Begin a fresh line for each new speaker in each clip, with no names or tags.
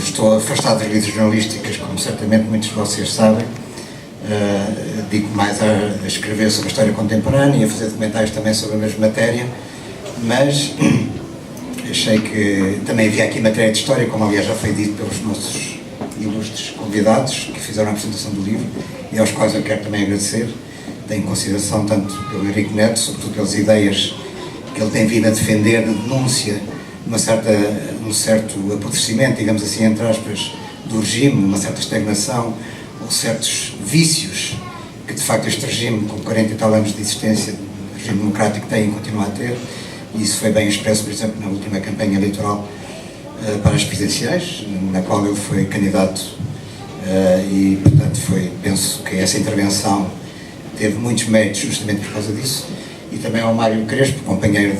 estou afastado das lides jornalísticas, como certamente muitos de vocês sabem, digo mais a escrever sobre a história contemporânea e a fazer documentários também sobre a mesma matéria, mas achei que também havia aqui matéria de história, como aliás já foi dito pelos nossos ilustres convidados que fizeram a apresentação do livro e aos quais eu quero também agradecer. Tenho consideração tanto pelo Henrique Neto, sobretudo pelas ideias que ele tem vindo a defender de denúncia, um certo apodrecimento, digamos assim, entre aspas, do regime, uma certa estagnação ou certos vícios que de facto este regime, com 40 e tal anos de existência, o regime democrático tem e continua a ter, e isso foi bem expresso, por exemplo, na última campanha eleitoral para as presidenciais, na qual ele foi candidato e, portanto, penso que essa intervenção teve muitos méritos justamente por causa disso, e também ao Mário Crespo, companheiro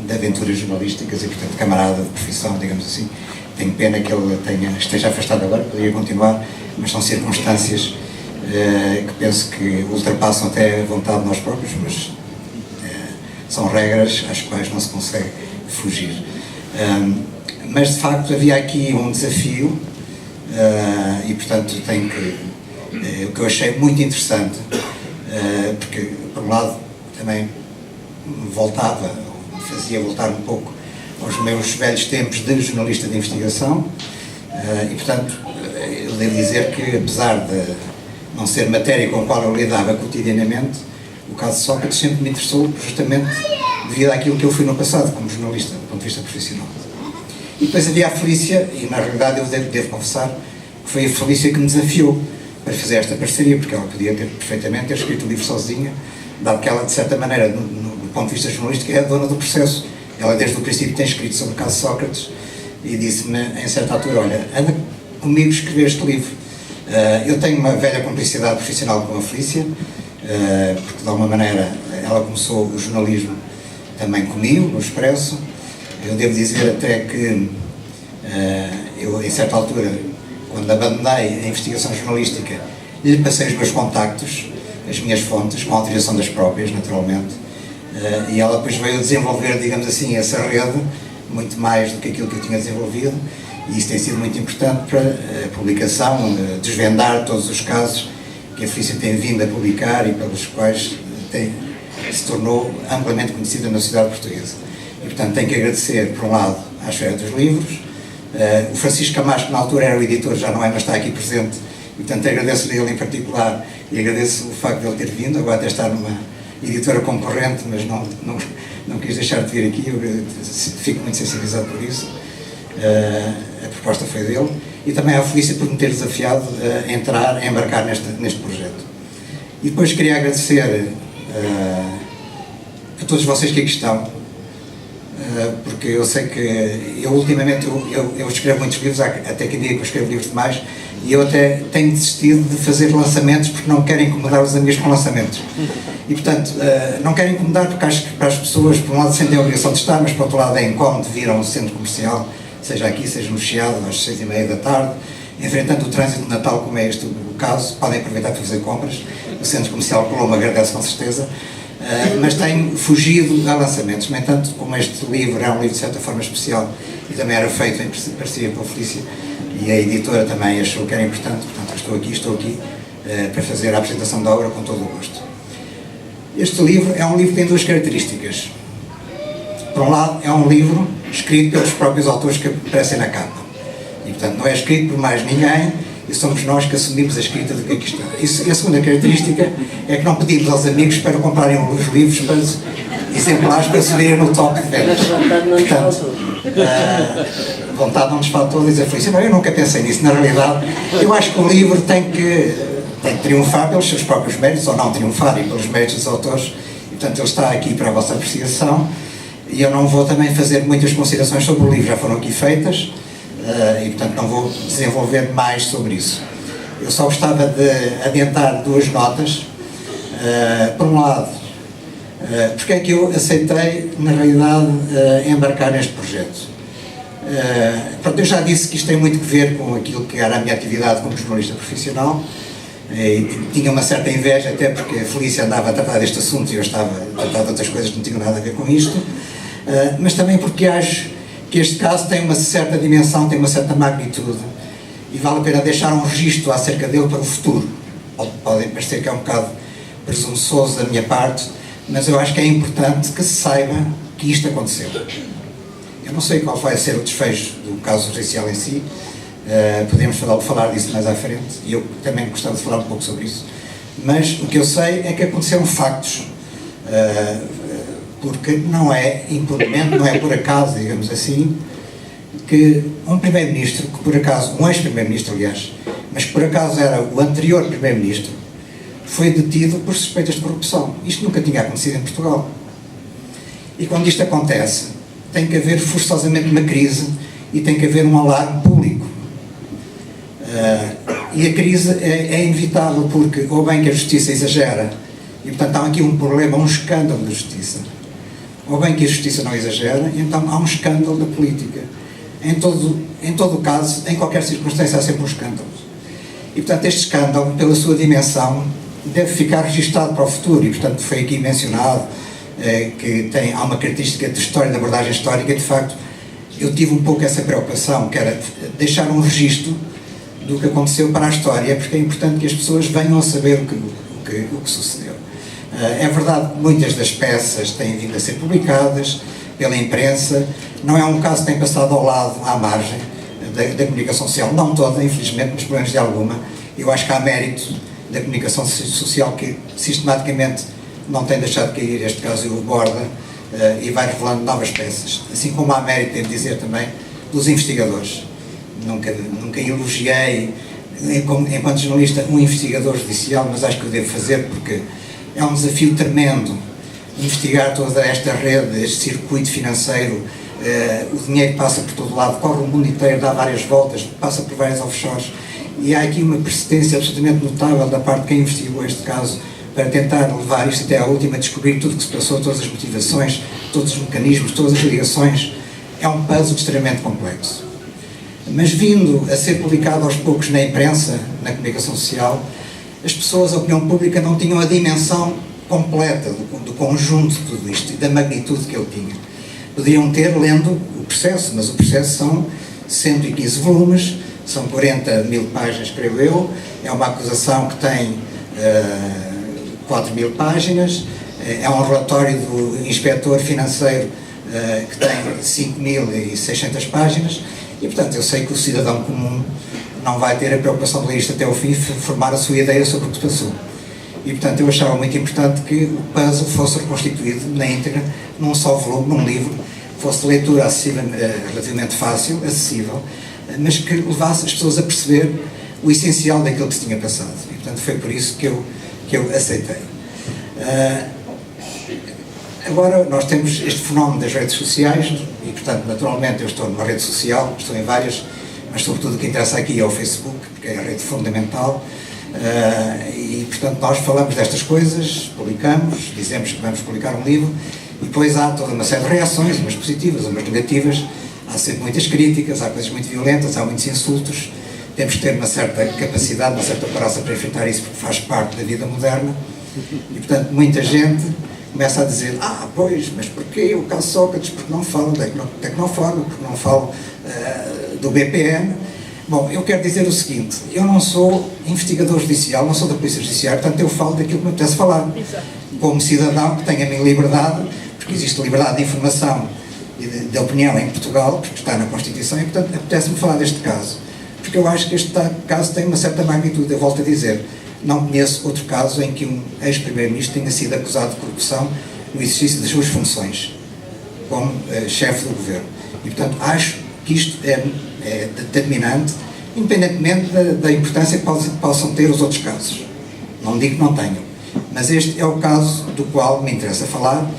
de aventuras jornalísticas e, portanto, camarada de profissão, digamos assim. Tenho pena que ele esteja afastado agora, poderia continuar, mas são circunstâncias que penso que ultrapassam até a vontade de nós próprios, mas são regras às quais não se consegue fugir. Mas, de facto, havia aqui um desafio e, portanto, o que eu achei muito interessante, porque, por um lado, também me fazia voltar um pouco aos meus velhos tempos de jornalista de investigação e, portanto, eu devo dizer que, apesar de não ser matéria com a qual eu lidava cotidianamente, o caso de Sócrates sempre me interessou justamente devido àquilo que eu fui no passado como jornalista, do ponto de vista profissional. E depois havia a Felícia, e na realidade eu devo confessar que foi a Felícia que me desafiou para fazer esta parceria, porque ela podia perfeitamente ter escrito o livro sozinha, dado que ela, de certa maneira, do ponto de vista jornalístico, é a dona do processo. Ela, desde o princípio, tem escrito sobre o caso de Sócrates e disse-me, em certa altura, olha, anda comigo escrever este livro. Eu tenho uma velha cumplicidade profissional com a Felícia, porque, de alguma maneira, ela começou o jornalismo também comigo, no Expresso. Eu devo dizer até que eu, em certa altura, quando abandonei a investigação jornalística, lhe passei os meus contactos, as minhas fontes, com a autorização das próprias, naturalmente, e ela depois veio desenvolver, digamos assim, essa rede, muito mais do que aquilo que eu tinha desenvolvido, e isso tem sido muito importante para a publicação, desvendar todos os casos que a Felícia tem vindo a publicar e pelos quais se tornou amplamente conhecida na sociedade portuguesa. E, portanto, tenho que agradecer, por um lado, à Esfera dos Livros, o Francisco Camacho, que na altura era o editor, já não é, mas está aqui presente, e, portanto, agradeço-lhe ele em particular e agradeço o facto de ele ter vindo, agora até estar numa editora concorrente, mas não quis deixar de vir aqui, eu fico muito sensibilizado por isso. A proposta foi dele, e também à Felícia por me ter desafiado a embarcar neste projeto. E depois queria agradecer a todos vocês que aqui estão, porque eu sei que eu ultimamente eu escrevo muitos livros, até que dia que eu escrevo livros demais, e eu até tenho desistido de fazer lançamentos porque não quero incomodar os amigos com lançamentos. E, portanto, não quero incomodar porque acho que para as pessoas, por um lado, sentem a obrigação de estar, mas por outro lado é incómodo vir a um centro comercial, seja aqui, seja no Chiado, às 6h30 da tarde, enfrentando o trânsito de Natal, como é este o caso. Podem aproveitar para fazer compras. O centro comercial Colombo agradece com certeza. Mas tenho fugido a lançamentos. No entanto, como este livro é um livro de certa forma especial e também era feito em parceria com a Felícia e a editora também achou que era importante, portanto estou aqui para fazer a apresentação da obra com todo o gosto. Este livro é um livro que tem duas características. Por um lado, é um livro escrito pelos próprios autores que aparecem na capa. E, portanto, não é escrito por mais ninguém, e somos nós que assumimos a escrita do que aqui está. E a segunda característica é que não pedimos aos amigos para comprarem os livros exemplares para subirem no top de vendas. Portanto, vontade não nos faltou dizer Felícia, mas eu nunca pensei nisso. Na realidade, eu acho que o livro tem que triunfar pelos seus próprios méritos, ou não triunfar, e pelos méritos dos autores, e, portanto, ele está aqui para a vossa apreciação, e eu não vou também fazer muitas considerações sobre o livro, já foram aqui feitas, e, portanto, não vou desenvolver mais sobre isso. Eu só gostava de adiantar duas notas. Por um lado, porque é que eu aceitei, na realidade, embarcar neste projeto. Pronto, eu já disse que isto tem muito que ver com aquilo que era a minha atividade como jornalista profissional, e tinha uma certa inveja, até porque a Felícia andava a tratar deste assunto e eu estava a tratar de outras coisas que não tinham nada a ver com isto, mas também porque acho que este caso tem uma certa dimensão, tem uma certa magnitude, e vale a pena deixar um registro acerca dele para o futuro. Pode parecer que é um bocado presunçoso da minha parte, mas eu acho que é importante que se saiba que isto aconteceu. Eu não sei qual vai ser o desfecho do caso judicial em si, podemos falar disso mais à frente, e eu também gostava de falar um pouco sobre isso, mas o que eu sei é que aconteceram factos, porque não é impedimento, não é por acaso, digamos assim, que um primeiro-ministro, que por acaso, um ex-primeiro-ministro aliás, mas que por acaso era o anterior primeiro-ministro, foi detido por suspeitas de corrupção. Isto nunca tinha acontecido em Portugal. E quando isto acontece, tem que haver forçosamente uma crise e tem que haver um alarme público. E a crise é inevitável, porque ou bem que a justiça exagera, e portanto há aqui um problema, um escândalo da justiça, ou bem que a justiça não exagera, e então há um escândalo da política. Em todo o caso, em qualquer circunstância, há sempre um escândalo. E portanto este escândalo, pela sua dimensão, deve ficar registado para o futuro, e portanto foi aqui mencionado que há uma característica de história, de abordagem histórica, e de facto eu tive um pouco essa preocupação, que era deixar um registro do que aconteceu para a história, porque é importante que as pessoas venham a saber o que sucedeu. É verdade que muitas das peças têm vindo a ser publicadas pela imprensa, não é um caso que tem passado ao lado, à margem da comunicação social, não toda, infelizmente, mas pelo menos de alguma. Eu acho que há mérito da comunicação social que sistematicamente não tem deixado de cair, este caso o aborda e vai revelando novas peças. Assim como há mérito, devo dizer também, dos investigadores. Nunca elogiei, enquanto jornalista, um investigador judicial, mas acho que o devo fazer porque é um desafio tremendo investigar toda esta rede, este circuito financeiro. O dinheiro passa por todo lado, corre o mundo inteiro, dá várias voltas, passa por várias offshores, e há aqui uma persistência absolutamente notável da parte de quem investigou este caso para tentar levar isto até à última, descobrir tudo o que se passou, todas as motivações, todos os mecanismos, todas as ligações. É um puzzle extremamente complexo. Mas vindo a ser publicado aos poucos na imprensa, na comunicação social, as pessoas, a opinião pública, não tinham a dimensão completa do conjunto de tudo isto e da magnitude que ele tinha. Poderiam ter lendo o processo, mas o processo são 115 volumes, são 40 mil páginas, creio eu, é uma acusação que tem 4 mil páginas, é um relatório do inspetor financeiro que tem 5.600 páginas, e portanto eu sei que o cidadão comum não vai ter a preocupação de ler isto até ao fim e formar a sua ideia sobre o que passou. E portanto eu achava muito importante que o puzzle fosse reconstituído na íntegra, num só volume, num livro, fosse de leitura acessível, relativamente fácil, acessível, mas que levasse as pessoas a perceber o essencial daquilo que se tinha passado. E portanto foi por isso que eu aceitei. Agora nós temos este fenómeno das redes sociais e portanto naturalmente eu estou numa rede social, estou em várias, mas sobretudo o que interessa aqui é o Facebook, porque é a rede fundamental. E portanto nós falamos destas coisas, publicamos, dizemos que vamos publicar um livro e depois há toda uma série de reações, umas positivas, umas negativas, há sempre muitas críticas, há coisas muito violentas, há muitos insultos. Temos que ter uma certa capacidade, uma certa coragem para enfrentar isso, porque faz parte da vida moderna. E portanto muita gente começa a dizer: pois, mas porquê o caso Sócrates? Porque não falam da Tecnoforma, porque não falam do BPN. Bom, eu quero dizer o seguinte: eu não sou investigador judicial, não sou da Polícia Judiciária, portanto eu falo daquilo que me apetece falar. Exato. Como cidadão que tenho a minha liberdade, porque existe liberdade de informação e de opinião em Portugal, porque está na Constituição, e portanto apetece-me falar deste caso. Porque eu acho que este caso tem uma certa magnitude. Eu volto a dizer, não conheço outro caso em que um ex-primeiro-ministro tenha sido acusado de corrupção no exercício das suas funções como chefe do governo. E portanto acho que isto é determinante, independentemente da importância que possam ter os outros casos. Não digo que não tenham, mas este é o caso do qual me interessa falar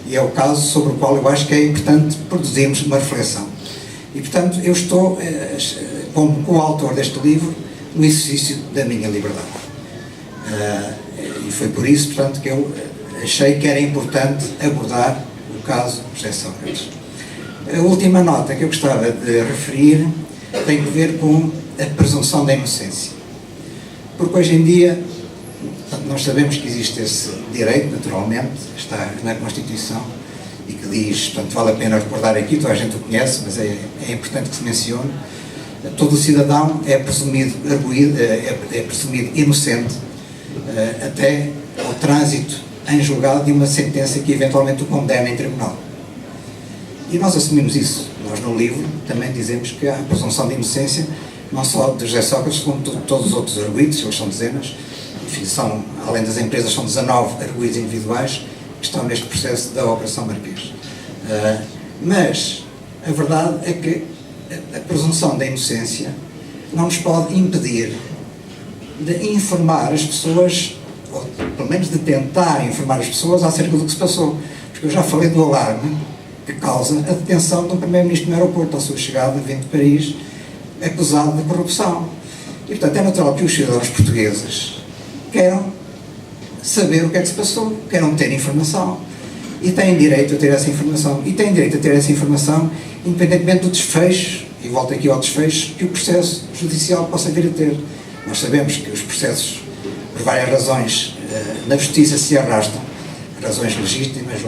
e é o caso sobre o qual eu acho que é importante produzirmos uma reflexão. E portanto eu estou, como coautor deste livro, no exercício da minha liberdade. E foi por isso, portanto, que eu achei que era importante abordar o caso José Sócrates. A última nota que eu gostava de referir tem a ver com a presunção da inocência. Porque hoje em dia, portanto, nós sabemos que existe esse direito, naturalmente, está na Constituição, e que diz, portanto, vale a pena recordar aqui, toda a gente o conhece, mas é importante que se mencione: todo o cidadão é presumido inocente até ao trânsito em julgado de uma sentença que eventualmente o condena em tribunal. E nós assumimos isso. Nós no livro também dizemos que há a presunção de inocência, não só de José Sócrates, como de todos os outros arguidos, eles são dezenas, enfim, além das empresas, são 19 arguidos individuais que estão neste processo da Operação Marquês. Mas a verdade é que a presunção da inocência não nos pode impedir de informar as pessoas, ou pelo menos de tentar informar as pessoas acerca do que se passou. Porque eu já falei do alarme que causa a detenção de um primeiro-ministro no aeroporto à sua chegada, vindo de Paris, acusado de corrupção. E, portanto, é natural que os cidadãos portugueses queiram saber o que é que se passou, queiram ter informação. E têm direito a ter essa informação. E têm direito a ter essa informação independentemente do desfecho, e volto aqui ao desfecho, que o processo judicial possa vir a ter. Nós sabemos que os processos, por várias razões, na justiça se arrastam, razões legítimas,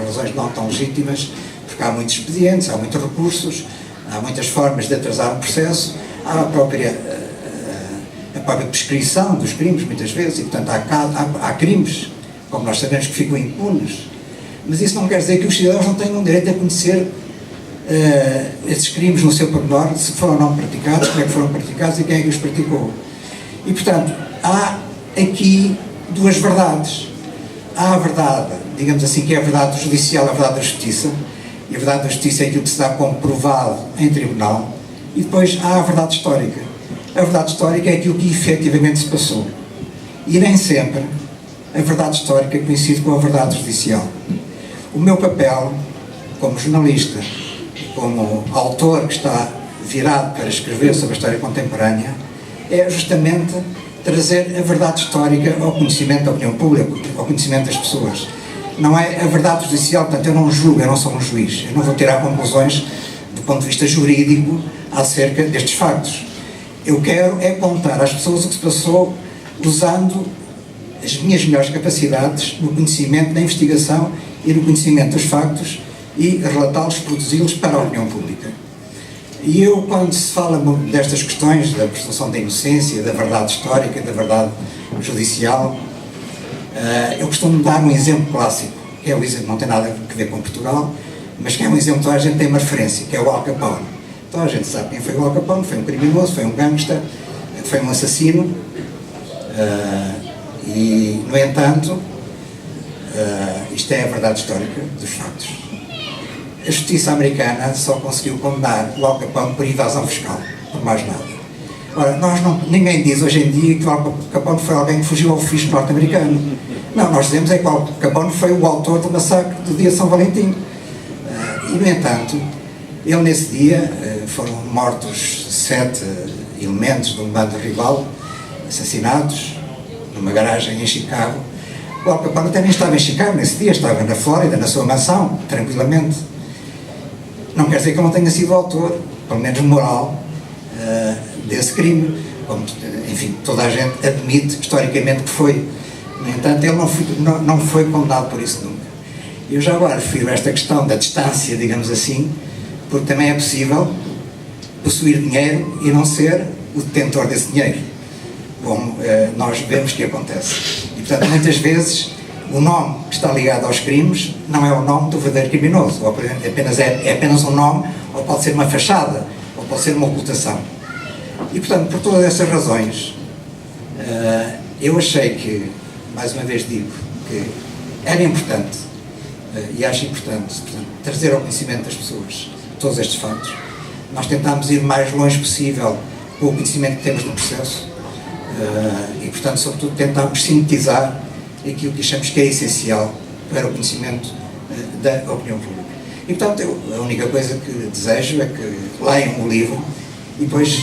razões não tão legítimas, porque há muitos expedientes, há muitos recursos, há muitas formas de atrasar o processo, há a própria prescrição dos crimes, muitas vezes, e portanto há crimes, como nós sabemos, que ficam impunes, mas isso não quer dizer que os cidadãos não tenham direito a conhecer esses crimes no seu pormenor, se foram ou não praticados, como é que foram praticados e quem é que os praticou. E portanto, há aqui duas verdades. Há a verdade, digamos assim, que é a verdade judicial, a verdade da justiça, e a verdade da justiça é aquilo que se dá como provado em tribunal, e depois há a verdade histórica. A verdade histórica é aquilo que efetivamente se passou. E nem sempre a verdade histórica coincide com a verdade judicial. O meu papel, como jornalista, como autor que está virado para escrever sobre a história contemporânea, é justamente trazer a verdade histórica ao conhecimento da opinião pública, ao conhecimento das pessoas. Não é a verdade judicial, portanto, eu não julgo, eu não sou um juiz, eu não vou tirar conclusões do ponto de vista jurídico acerca destes factos. Eu quero é contar às pessoas o que se passou usando as minhas melhores capacidades no conhecimento da investigação e no conhecimento dos factos e relatá-los, produzi-los para a opinião pública. E eu, quando se fala destas questões da presunção da inocência, da verdade histórica, da verdade judicial, eu costumo dar um exemplo clássico, que é o exemplo, não tem nada a ver com Portugal, mas que é um exemplo que toda a gente tem uma referência, que é o Al Capone. Toda a gente sabe quem foi o Al Capone: foi um criminoso, foi um gangster, foi um assassino, e, no entanto, isto é a verdade histórica dos factos. A justiça americana só conseguiu condenar o Al Capone por evasão fiscal, por mais nada. Ora, ninguém diz hoje em dia que o Al Capone foi alguém que fugiu ao fisco norte-americano. Não, nós dizemos é que o Al Capone foi o autor do massacre do dia de São Valentim. E, no entanto, ele nesse dia, foram mortos 7 elementos de um bando rival, assassinados numa garagem em Chicago. O Al Capone até nem estava em Chicago nesse dia, estava na Flórida, na sua mansão, tranquilamente. Não quer dizer que ele não tenha sido o autor, pelo menos moral, desse crime. Como, enfim, toda a gente admite historicamente que foi. No entanto, ele não foi condenado por isso nunca. Eu já agora refiro esta questão da distância, digamos assim, porque também é possível possuir dinheiro e não ser o detentor desse dinheiro, como nós vemos que acontece. E, portanto, muitas vezes o nome que está ligado aos crimes não é o nome do verdadeiro criminoso, ou é apenas um nome, ou pode ser uma fachada, ou pode ser uma ocultação. E, portanto, por todas essas razões, eu achei que, mais uma vez digo, que era importante, e acho importante, portanto, trazer ao conhecimento das pessoas todos estes factos. Nós tentámos ir o mais longe possível com o conhecimento que temos do processo, e, portanto, sobretudo, tentámos sintetizar aquilo que achamos que é essencial para o conhecimento da opinião pública. E, portanto, a única coisa que desejo é que leiam o livro e depois,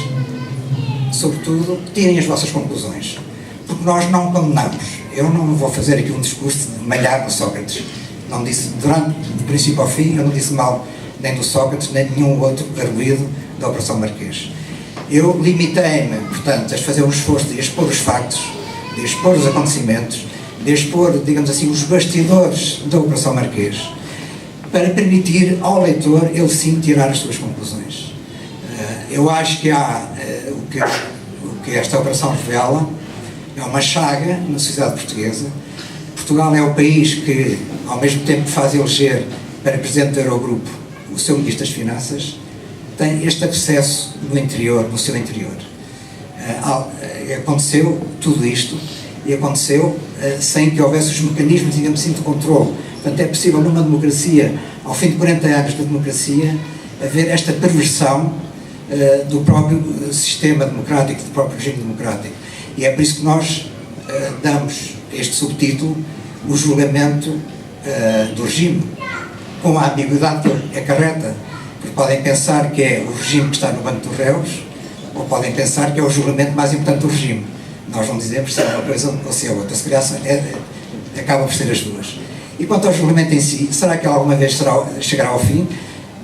sobretudo, tirem as vossas conclusões. Porque nós não condenamos. Eu não vou fazer aqui um discurso de malhar no Sócrates. Não disse, do princípio ao fim, eu não disse mal nem do Sócrates, nem de nenhum outro arguido da Operação Marquês. Eu limitei-me, portanto, a fazer um esforço de expor os factos, de expor os acontecimentos, de expor, digamos assim, os bastidores da Operação Marquês, para permitir ao leitor, ele sim, tirar as suas conclusões. Eu acho que há, o que esta operação revela é uma chaga na sociedade portuguesa. Portugal é o país que, ao mesmo tempo que faz eleger para Presidente do Eurogrupo o seu Ministro das Finanças, tem este abscesso no interior, no seu interior. Aconteceu tudo isto e aconteceu sem que houvesse os mecanismos, digamos assim, de controle. Portanto, é possível numa democracia, ao fim de 40 anos de democracia, haver esta perversão do próprio sistema democrático, do próprio regime democrático. E é por isso que nós damos este subtítulo, o julgamento do regime, com a ambiguidade que acarreta, porque podem pensar que é o regime que está no banco dos réus, ou podem pensar que é o julgamento mais importante do regime. Nós não dizemos se é uma coisa ou se é outra, se calhar acaba por ser as duas. E quanto ao julgamento em si, será que alguma vez chegará ao fim?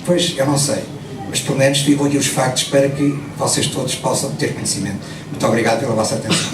Pois, eu não sei. Mas pelo menos ficam aqui os factos para que vocês todos possam ter conhecimento. Muito obrigado pela vossa atenção.